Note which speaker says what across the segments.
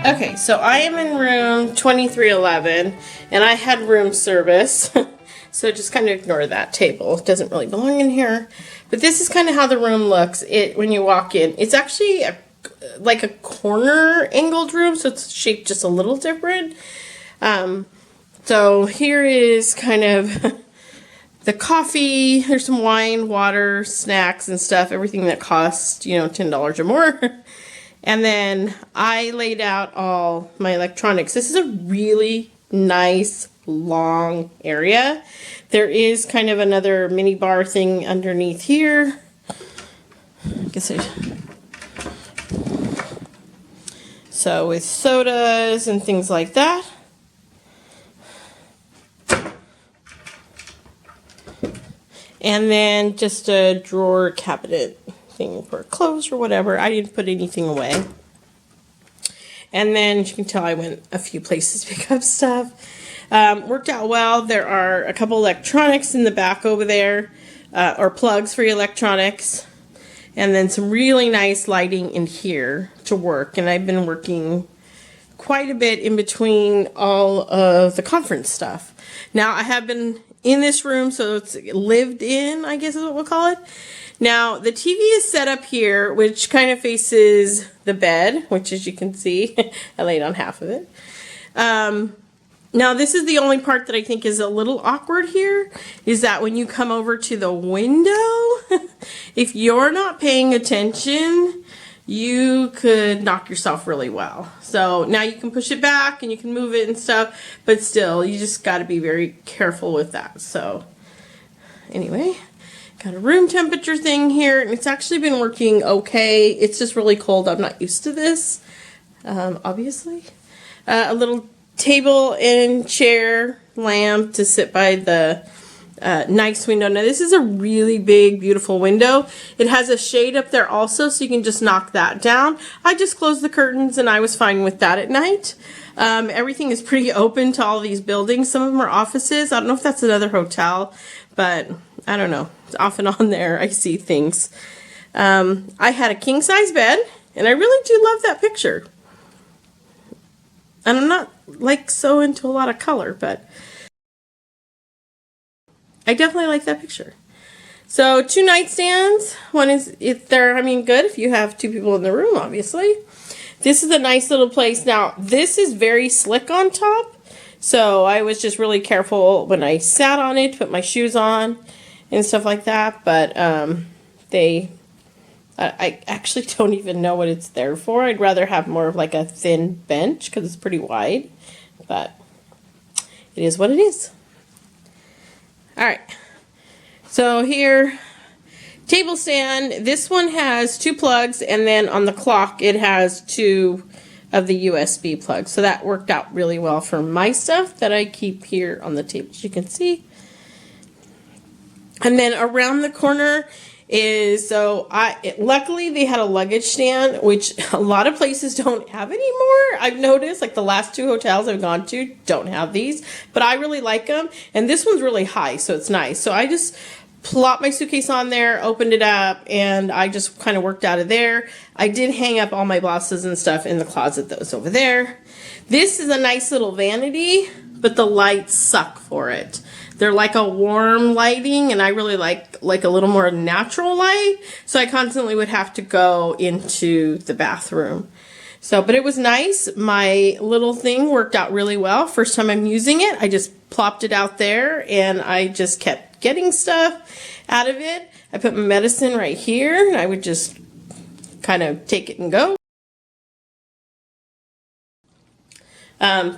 Speaker 1: Okay, so I am in room 2311, and I had room service, so just kind of ignore that table. It doesn't really belong in here. But this is kind of how the room looks when you walk in. It's actually like a corner angled room, so it's shaped just a little different. So here is kind of the coffee. There's some wine, water, snacks, and stuff. Everything that costs, you know, $10 or more. And then I laid out all my electronics. This is a really nice, long area. There is kind of another mini bar thing underneath here. So with sodas and things like that. And then just a drawer cabinet thing for clothes or whatever. I didn't put anything away. And then, as you can tell, I went a few places to pick up stuff. Worked out well. There are a couple electronics in the back over there, or plugs for your electronics. And then some really nice lighting in here to work. And I've been working quite a bit in between all of the conference stuff. Now, I have been in this room, so it's lived in, I guess is what we'll call it. Now, the TV is set up here, which kind of faces the bed, which as you can see, I laid on half of it. Now, this is the only part that I think is a little awkward here, is that when you come over to the window, if you're not paying attention, you could knock yourself really well. So now you can push it back and you can move it and stuff, but still, you just got to be very careful with that. So anyway, got a room temperature thing here, and it's actually been working okay. It's just really cold. I'm not used to this, obviously. A little table and chair lamp to sit by the nice window. Now this is a really big, beautiful window. It has a shade up there also, so you can just knock that down. I just closed the curtains and I was fine with that at night. Everything is pretty open to all these buildings. Some of them are offices. I don't know if that's another hotel, but I don't know. It's off and on there. I see things. I had a king-size bed, and I really do love that picture. And I'm not like so into a lot of color, but I definitely like that picture. So 2 nightstands. One is, if they're, I mean, good if you have 2 people in the room, obviously. This is a nice little place. Now, this is very slick on top, so I was just really careful when I sat on it, put my shoes on and stuff like that. But I actually don't even know what it's there for. I'd rather have more of like a thin bench because it's pretty wide, but it is what it is. All right, so here, table stand. This one has 2 plugs, and then on the clock it has 2 of the USB plugs. So that worked out really well for my stuff that I keep here on the table, as you can see. And then around the corner is, luckily they had a luggage stand, which a lot of places don't have anymore. I've noticed, like the last 2 hotels I've gone to don't have these, but I really like them. And this one's really high, so it's nice. So I just plopped my suitcase on there, opened it up, and I just kind of worked out of there. I did hang up all my blouses and stuff in the closet that was over there. This is a nice little vanity, but the lights suck for it. They're like a warm lighting, and I really like a little more natural light, so I constantly would have to go into the bathroom. So, but it was nice. My little thing worked out really well. First time I'm using it, I just plopped it out there, and I just kept getting stuff out of it. I put my medicine right here, and I would just kind of take it and go.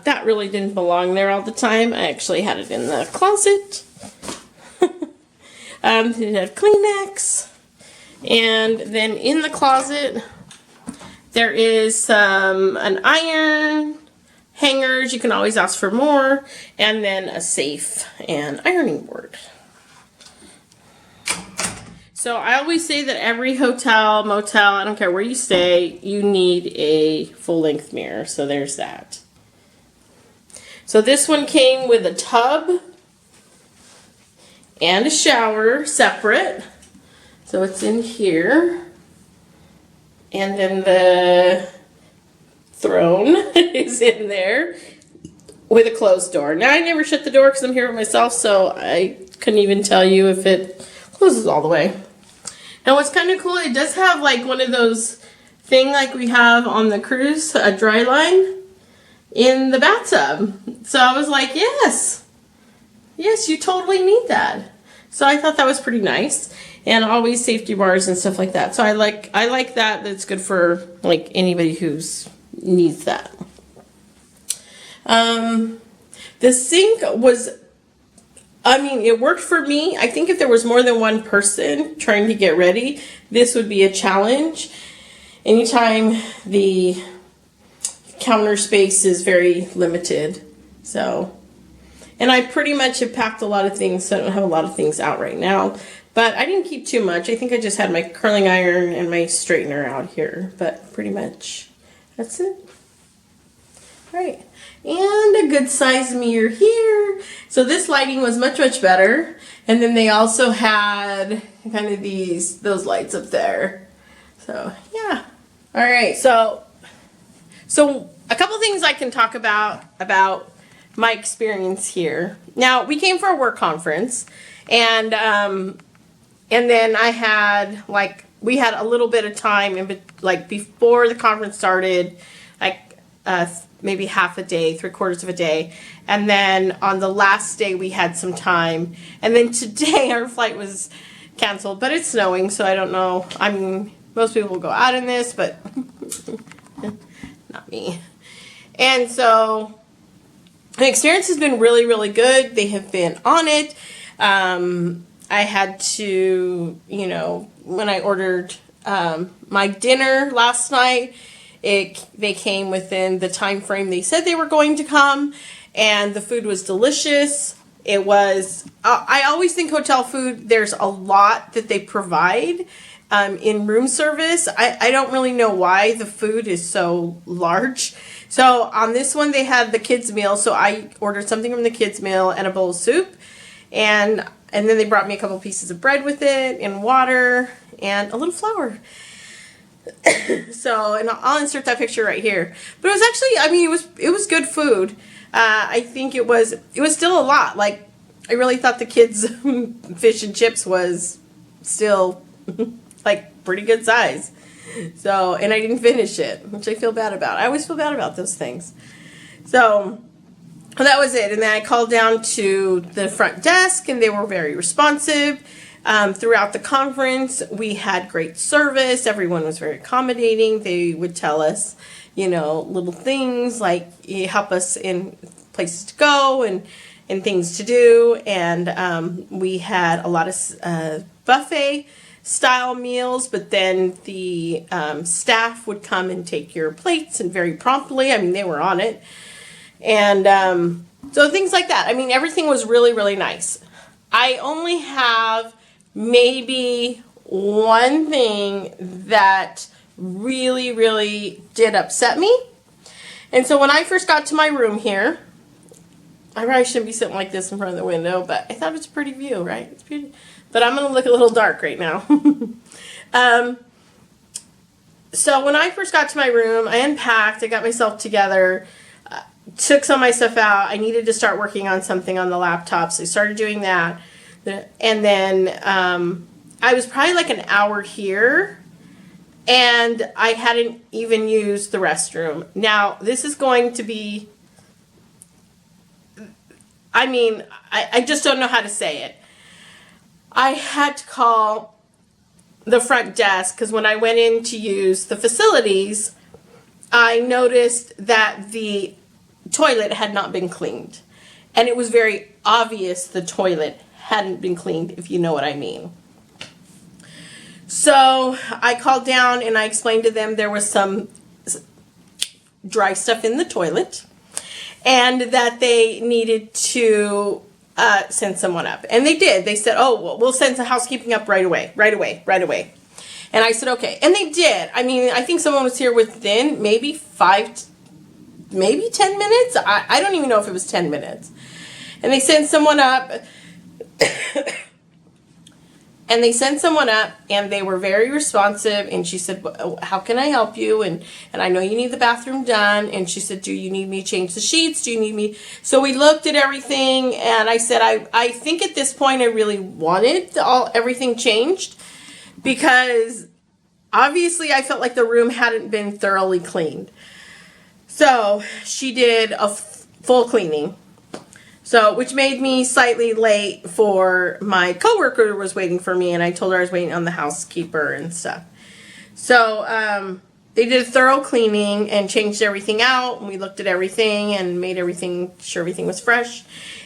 Speaker 1: That really didn't belong there all the time. I actually had it in the closet. It had Kleenex. And then in the closet, there is an iron, hangers. You can always ask for more. And then a safe and ironing board. So I always say that every hotel, motel, I don't care where you stay, you need a full-length mirror. So there's that. So this one came with a tub and a shower separate. So it's in here. And then the throne is in there with a closed door. Now, I never shut the door because I'm here with myself, so I couldn't even tell you if it closes all the way. Now, what's kind of cool, it does have like one of those thing like we have on the cruise, a dry line in the bathtub. So I was like, yes, you totally need that. So I thought that was pretty nice. And always safety bars and stuff like that. So I like that. That's good for like anybody who's needs that. The sink was, I mean, it worked for me. I think if there was more than one person trying to get ready, this would be a challenge. Anytime the counter space is very limited. So, and I pretty much have packed a lot of things, so I don't have a lot of things out right now. But I didn't keep too much. I think I just had my curling iron and my straightener out here. But pretty much that's it. All right. And a good size mirror here. So this lighting was much, much better. And then they also had kind of those lights up there. So yeah. All right. So a couple things I can talk about my experience here. Now, we came for a work conference, and then I had, like, we had a little bit of time, like, before the conference started, like, maybe half a day, 3/4 of a day. And then on the last day, we had some time. And then today, our flight was canceled. But it's snowing, so I don't know. I mean, most people will go out in this, but not me. And so the experience has been really, really good. They have been on it. I had to, you know, when I ordered my dinner last night, they came within the time frame they said they were going to come, and the food was delicious. It was, I always think hotel food, there's a lot that they provide in room service. I don't really know why the food is so large. So on this one, they had the kids' meal, so I ordered something from the kids' meal and a bowl of soup, and then they brought me a couple pieces of bread with it, and water, and a little flour. So, and I'll insert that picture right here. But it was actually, I mean, it was good food. I think it was still a lot. Like, I really thought the kids' fish and chips was still, like, pretty good size. So, and I didn't finish it, which I feel bad about. I always feel bad about those things. So, that was it. And then I called down to the front desk, and they were very responsive. Throughout the conference, we had great service. Everyone was very accommodating. They would tell us, you know, little things like help us in places to go and things to do. And we had a lot of buffet style meals, but then the staff would come and take your plates, and very promptly. I mean, they were on it. And so things like that. I mean, everything was really, really nice. I only have maybe one thing that really, really did upset me. And so when I first got to my room here, I probably shouldn't be sitting like this in front of the window, but I thought it was a pretty view, right? It's pretty. But I'm going to look a little dark right now. So when I first got to my room, I unpacked, I got myself together, took some of my stuff out. I needed to start working on something on the laptop, so I started doing that. And then I was probably like an hour here, and I hadn't even used the restroom. Now, this is going to be, I mean, I just don't know how to say it. I had to call the front desk because when I went in to use the facilities, I noticed that the toilet had not been cleaned. And it was very obvious the toilet hadn't been cleaned, if you know what I mean. So I called down and I explained to them there was some dry stuff in the toilet and that they needed to send someone up. And they did. They said, oh, well, we'll send the housekeeping up right away. And I said, okay. And they did. I mean, I think someone was here within maybe 10 minutes. I don't even know if it was 10 minutes. And they sent someone up. And they sent someone up, and they were very responsive, and she said, how can I help you? And I know you need the bathroom done. And she said, do you need me to change the sheets? Do you need me? So we looked at everything, and I said, I think at this point I really wanted everything changed, because obviously I felt like the room hadn't been thoroughly cleaned. So she did a full cleaning. So, which made me slightly late for my coworker who was waiting for me, and I told her I was waiting on the housekeeper and stuff. So, they did a thorough cleaning and changed everything out, and we looked at everything and made sure everything was fresh.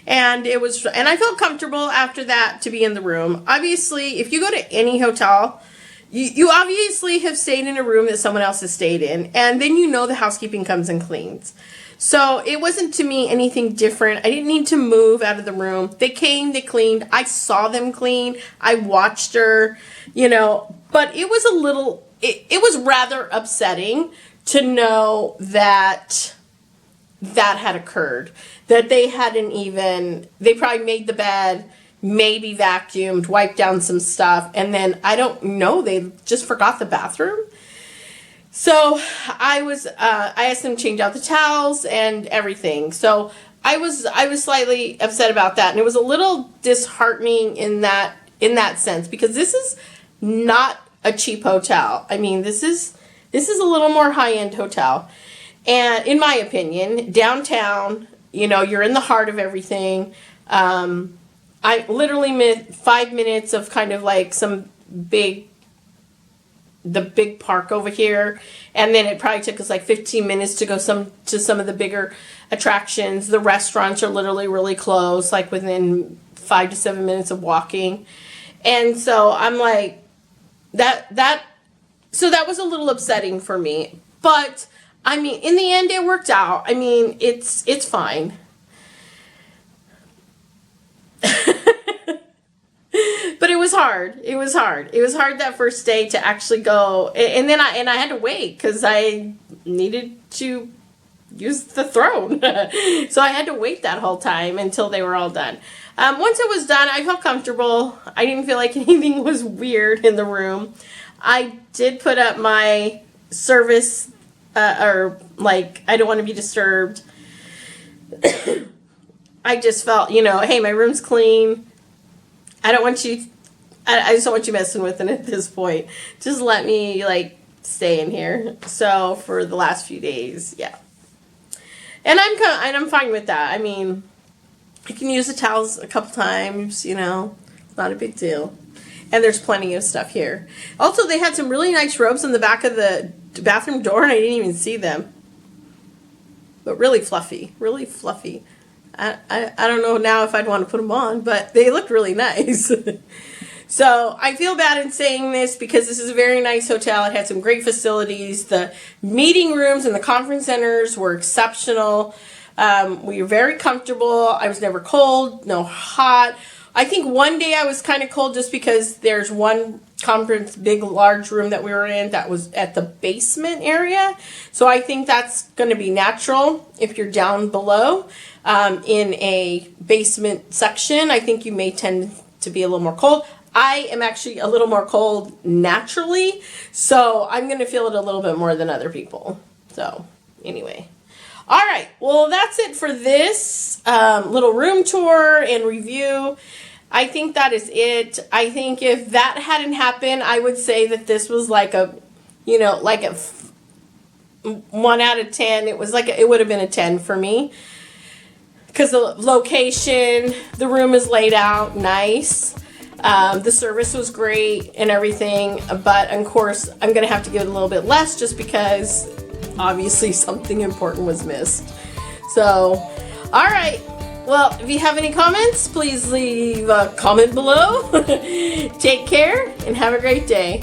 Speaker 1: And I felt comfortable after that to be in the room. Obviously, if you go to any hotel, you obviously have stayed in a room that someone else has stayed in, and then you know the housekeeping comes and cleans. So it wasn't to me anything different. I didn't need to move out of the room. They came, they cleaned. I saw them clean. I watched her, you know, but it was it was rather upsetting to know that that had occurred. That they probably made the bed, maybe vacuumed, wiped down some stuff, and then, I don't know, they just forgot the bathroom. So I asked them to change out the towels and everything. So I was slightly upset about that, and it was a little disheartening in that sense, because this is not a cheap hotel. I mean, this is a little more high-end hotel, and in my opinion, downtown, you know, you're in the heart of everything. I literally 5 minutes of kind of like the big park over here, and then it probably took us like 15 minutes to go to some of the bigger attractions. The restaurants are literally really close, like within 5 to 7 minutes of walking. And so I'm like, so that was a little upsetting for me. But I mean, in the end, it worked out. I mean, it's fine. But it was hard. It was hard. It was hard that first day to actually go, and then I had to wait because I needed to use the throne. So I had to wait that whole time until they were all done. Once it was done, I felt comfortable. I didn't feel like anything was weird in the room. I did put up my service, or like, I don't want to be disturbed. I just felt, you know, hey, my room's clean. I just don't want you messing with it at this point. Just let me, like, stay in here. So, for the last few days, yeah. And I'm fine with that. I mean, I can use the towels a couple times, you know. It's not a big deal. And there's plenty of stuff here. Also, they had some really nice robes in the back of the bathroom door, and I didn't even see them. But really fluffy. Really fluffy. I don't know now if I'd want to put them on, but they looked really nice. So I feel bad in saying this because this is a very nice hotel. It had some great facilities. The meeting rooms and the conference centers were exceptional. We were very comfortable. I was never cold, no hot. I think one day I was kind of cold just because there's one conference, big, large room that we were in that was at the basement area. So I think that's going to be natural if you're down below in a basement section. I think you may tend to be a little more cold. I am actually a little more cold naturally, so I'm going to feel it a little bit more than other people. So anyway. All right, well, that's it for this little room tour and review. I think that is it. I think if that hadn't happened, I would say that this was like a, you know, like a 1 out of 10. It was like, it would have been a 10 for me. Because the location, the room is laid out nice. The service was great and everything. But, of course, I'm going to have to give it a little bit less just because obviously something important was missed. So, all right. Well, if you have any comments, please leave a comment below. Take care and have a great day.